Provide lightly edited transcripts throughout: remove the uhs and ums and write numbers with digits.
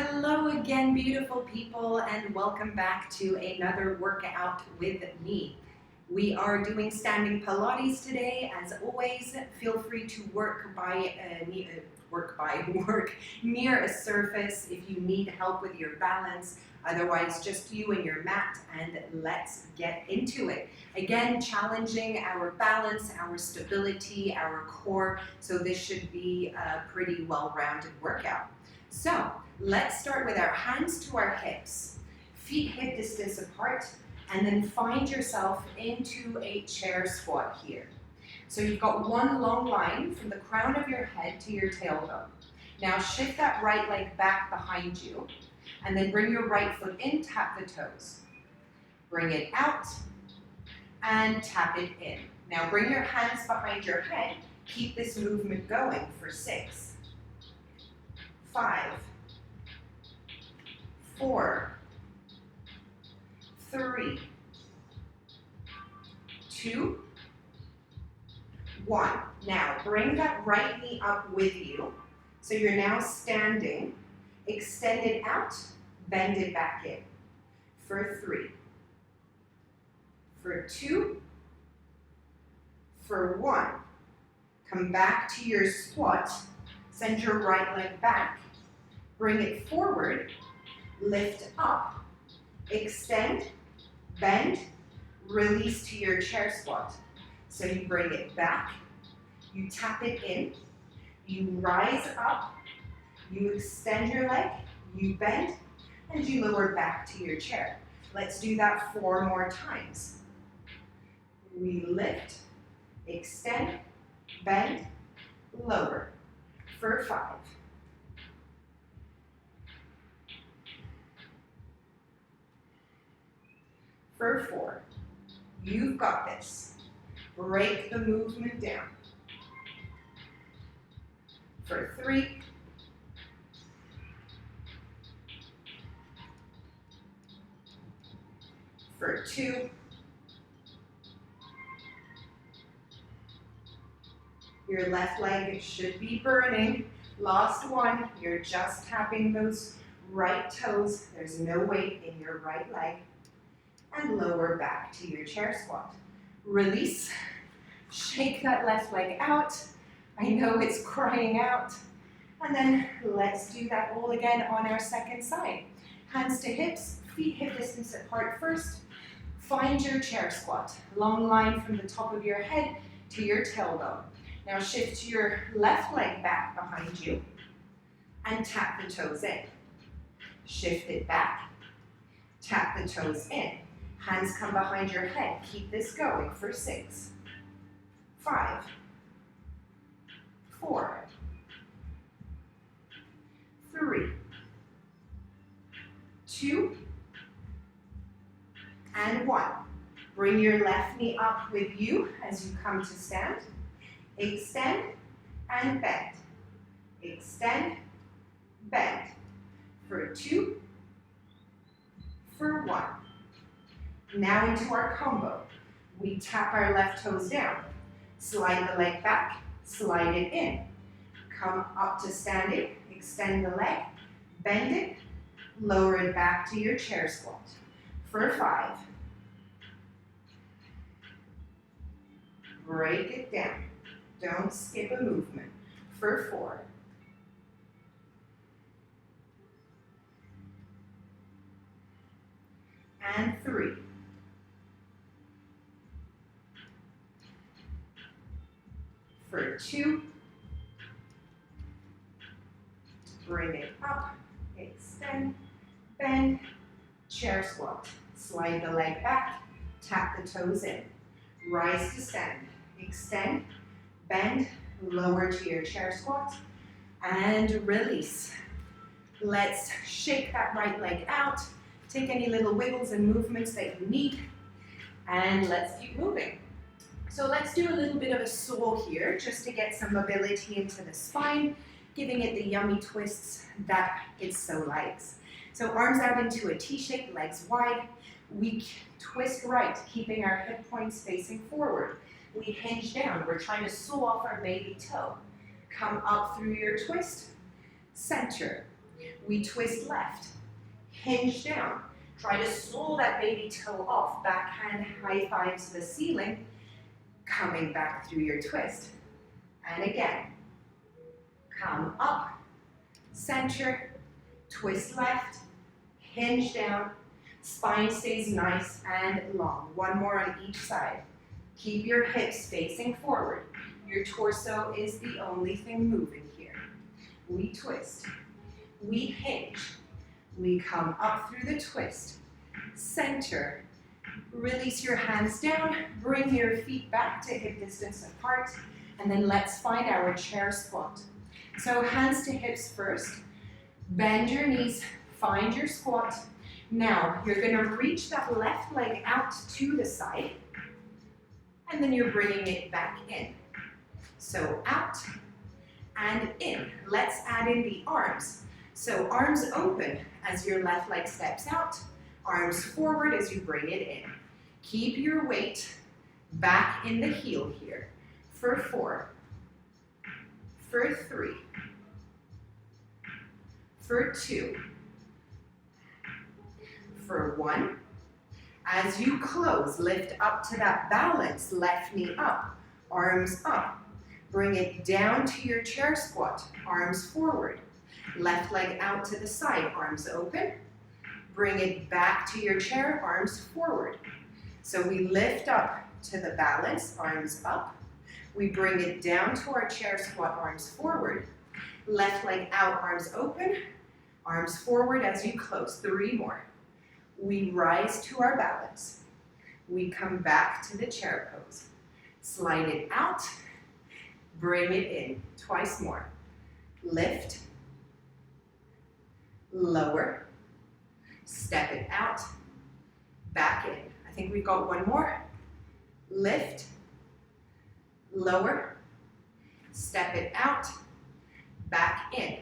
Hello again, beautiful people, and welcome back to another workout with me. We are doing standing Pilates today. As always, feel free to work near a surface if you need help with your balance. Otherwise, just you and your mat, and let's get into it. Again, challenging our balance, our stability, our core, so this should be a pretty well-rounded workout. So let's start with our hands to our hips, feet hip distance apart, and then find yourself into a chair squat here. So you've got one long line from the crown of your head to your tailbone. Now shift that right leg back behind you, and then bring your right foot in, tap the toes. Bring it out, and tap it in. Now bring your hands behind your head. Keep this movement going for 6, 5, 4, 3, 2, 1. Now bring that right knee up with you. So you're now standing. Extend it out, bend it back in. For 3, for 2, for 1. Come back to your squat. Send your right leg back. Bring it forward, lift up, extend, bend, release to your chair squat. So you bring it back, you tap it in, you rise up, you extend your leg, you bend, and you lower back to your chair. Let's do that 4 more times. We lift, extend, bend, lower. For 5. For 4. You've got this. Break the movement down. For 3. For 2. Your left leg should be burning. Last 1. You're just tapping those right toes. There's no weight in your right leg. And lower back to your chair squat. Release. Shake that left leg out. I know it's crying out. And then let's do that all again on our second side. Hands to hips, feet hip distance apart first. Find your chair squat. Long line from the top of your head to your tailbone. Now shift your left leg back behind you and tap the toes in. Shift it back, tap the toes in. Hands come behind your head. Keep this going for 6, 5, 4, 3, 2, and 1. Bring your left knee up with you as you come to stand. Extend and bend. Extend, bend. For 2, for 1. Now into our combo. We tap our left toes down. Slide the leg back, slide it in. Come up to standing, extend the leg, bend it, lower it back to your chair squat. For 5. Break it down. Don't skip a movement. For 4. And 3. For 2. Bring it up, extend, bend, chair squat. Slide the leg back, tap the toes in. Rise to stand, extend, bend, lower to your chair squat, and release. Let's shake that right leg out. Take any little wiggles and movements that you need, and let's keep moving. So let's do a little bit of a saw here, just to get some mobility into the spine, giving it the yummy twists that it so likes. So arms out into a T shape, legs wide. We twist right, keeping our hip points facing forward. We hinge down. We're trying to saw off our baby toe. Come up through your twist, center. We twist left, hinge down. Try to sole that baby toe off, backhand high fives the ceiling, coming back through your twist. And again, come up, center, twist left, hinge down, spine stays nice and long. One more on each side. Keep your hips facing forward. Your torso is the only thing moving here. We twist, we hinge, we come up through the twist, center, release your hands down, bring your feet back to hip distance apart, and then let's find our chair squat. So hands to hips first, bend your knees, find your squat. Now you're going to reach that left leg out to the side, and then you're bringing it back in. So out and in. Let's add in the arms. So arms open as your left leg steps out, arms forward as you bring it in. Keep your weight back in the heel here for 4, for 3, for 2, for 1. As you close, lift up to that balance, left knee up, arms up. Bring it down to your chair squat, arms forward. Left leg out to the side, arms open. Bring it back to your chair, arms forward. So we lift up to the balance, arms up. We bring it down to our chair squat, arms forward. Left leg out, arms open. Arms forward as you close. 3 more. We rise to our balance. We come back to the chair pose. Slide it out. Bring it in. Twice more. Lift. Lower. Step it out. Back in. I think we've got 1 more. Lift. Lower. Step it out. Back in.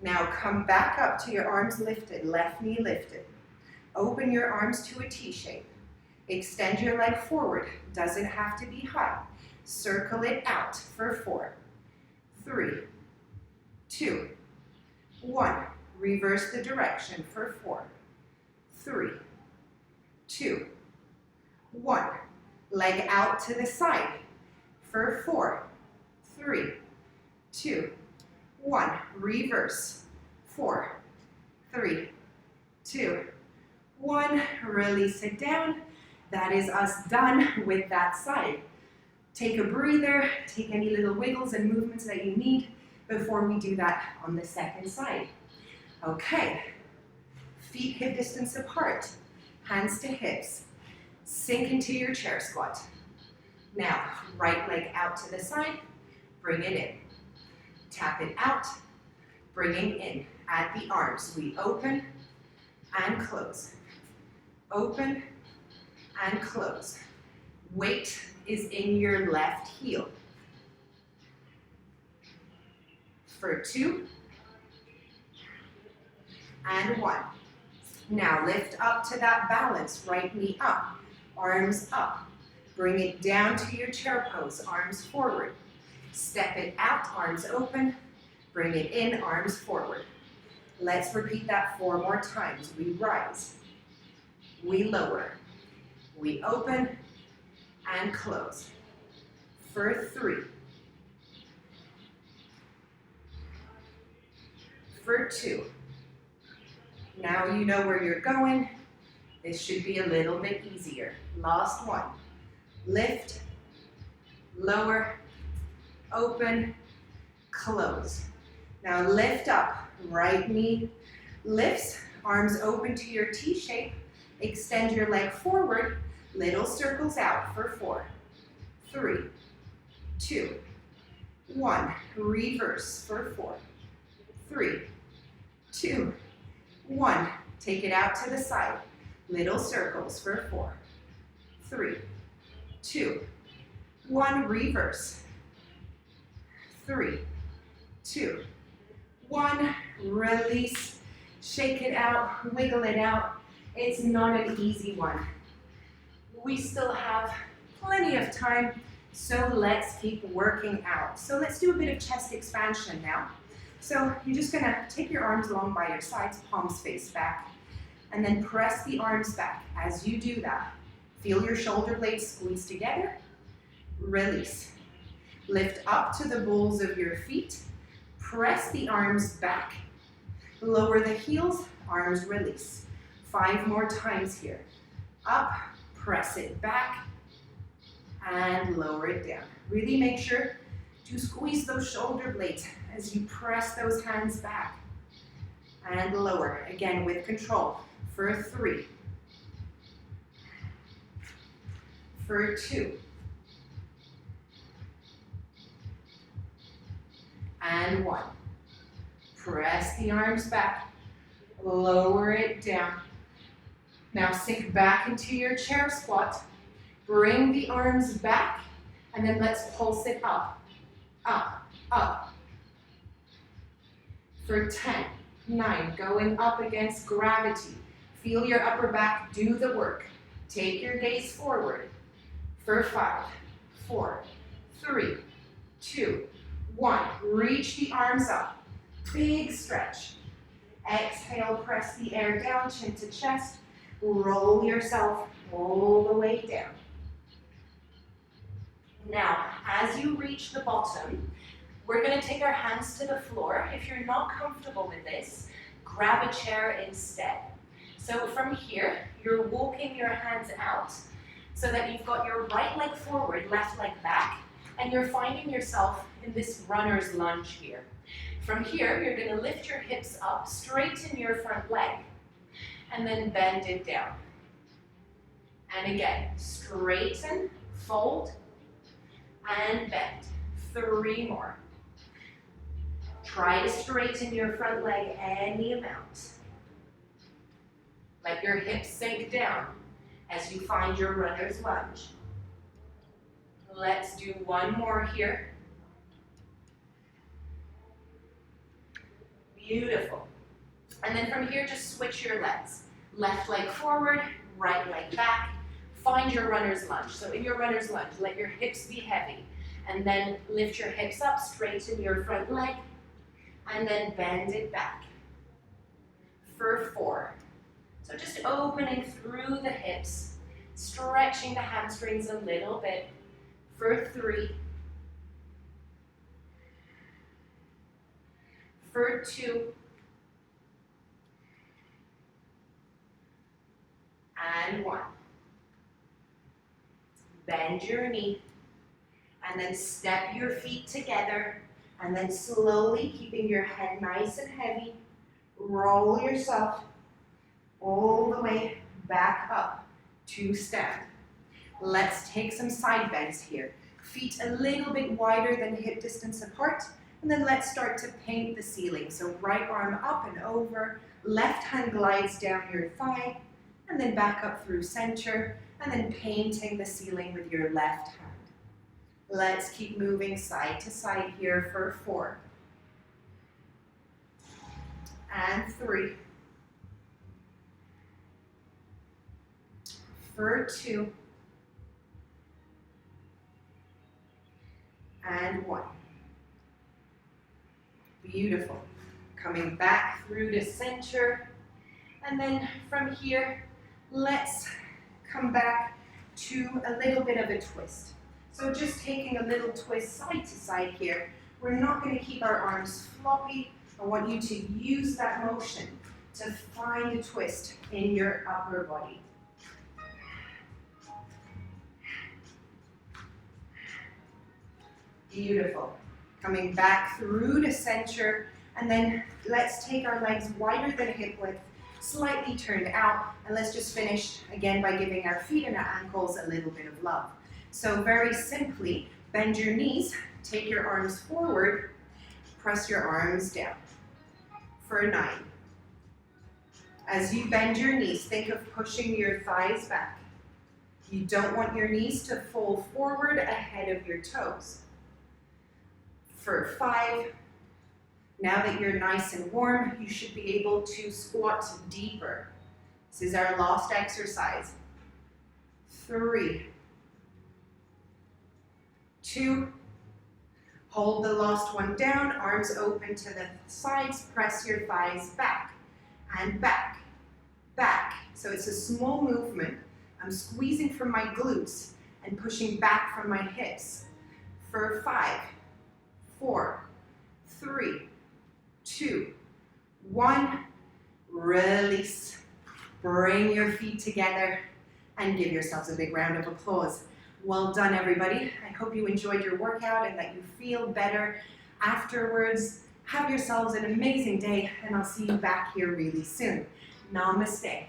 Now come back up to your arms lifted, left knee lifted. Open your arms to a T shape. Extend your leg forward. Doesn't have to be high. Circle it out for 4, 3, 2, 1. Reverse the direction for 4, 3, 2, 1. Leg out to the side for 4, 3, 2, 1. Reverse. 4, 3, 2, 1. Release it down. That is us done with that side. Take a breather, take any little wiggles and movements that you need before we do that on the second side. Okay, feet hip distance apart, hands to hips, sink into your chair squat. Now, right leg out to the side, bring it in. Tap it out, bringing in. At the arms, we open and close. Open and close. Weight is in your left heel. For 2 and 1. Now lift up to that balance, right knee up, arms up. Bring it down to your chair pose, arms forward. Step it out, arms open. Bring it in, arms forward. Let's repeat that 4 more times. We rise, we lower, we open and close. For 3, for 2. Now you know where you're going. This should be a little bit easier. Last 1. Lift, lower, open, close. Now lift up, right knee lifts, arms open to your T shape. Extend your leg forward, little circles out for 4, 3, 2, 1. Reverse for 4, 3, 2, 1. Take it out to the side. Little circles for 4, 3, 2, 1. Reverse. 3, 2, 1. Release. Shake it out. Wiggle it out. It's not an easy one. We still have plenty of time, so let's keep working out. So let's do a bit of chest expansion now. So you're just gonna take your arms along by your sides, palms face back, and then press the arms back. As you do that, feel your shoulder blades squeeze together, release. Lift up to the balls of your feet, press the arms back. Lower the heels, arms release. 5 more times here. Up, press it back, and lower it down. Really make sure to squeeze those shoulder blades as you press those hands back. And lower, again with control, for 3, for 2, and 1. Press the arms back, lower it down. Now sink back into your chair squat. Bring the arms back, and then let's pulse it up, up, up. For 10, 9, going up against gravity. Feel your upper back do the work. Take your gaze forward. For 5, 4, 3, 2, 1. Reach the arms up. Big stretch. Exhale, press the air down, chin to chest. Roll yourself all the way down. Now, as you reach the bottom, we're going to take our hands to the floor. If you're not comfortable with this, grab a chair instead. So from here, you're walking your hands out so that you've got your right leg forward, left leg back, and you're finding yourself in this runner's lunge here. From here, you're going to lift your hips up, straighten your front leg, and then bend it down. And again, straighten, fold, and bend. 3 more. Try to straighten your front leg any amount. Let your hips sink down as you find your runner's lunge. Let's do 1 more here. Beautiful. And then from here, just switch your legs. Left leg forward, right leg back. Find your runner's lunge. So in your runner's lunge, let your hips be heavy. And then lift your hips up, straighten your front leg, and then bend it back. For 4. So just opening through the hips, stretching the hamstrings a little bit. For 3. For 2. And 1. Bend your knee, and then step your feet together, and then slowly, keeping your head nice and heavy, roll yourself all the way back up to stand. Let's take some side bends here. Feet a little bit wider than hip distance apart, and then let's start to paint the ceiling. So right arm up and over, left hand glides down your thigh, and then back up through center, and then painting the ceiling with your left hand. Let's keep moving side to side here for 4. And 3. For 2. And 1. Beautiful. Coming back through to center. And then from here, let's come back to a little bit of a twist. So just taking a little twist side to side here. We're not going to keep our arms floppy. I want you to use that motion to find a twist in your upper body. Beautiful. Coming back through to center, and then let's take our legs wider than hip width, slightly turned out, and let's just finish again by giving our feet and our ankles a little bit of love. So very simply, bend your knees, take your arms forward, press your arms down for 9. As you bend your knees, think of pushing your thighs back. You don't want your knees to fall forward ahead of your toes. For 5, now that you're nice and warm, you should be able to squat deeper. This is our last exercise. 3, 2, Hold the last one down, arms open to the sides, press your thighs back and back, back. So it's a small movement. I'm squeezing from my glutes and pushing back from my hips. For 5, 4, 3, 2, 1. Release. Bring your feet together and give yourselves a big round of applause. Well done, everybody. I hope you enjoyed your workout and that you feel better afterwards. Have yourselves an amazing day, and I'll see you back here really soon. Namaste.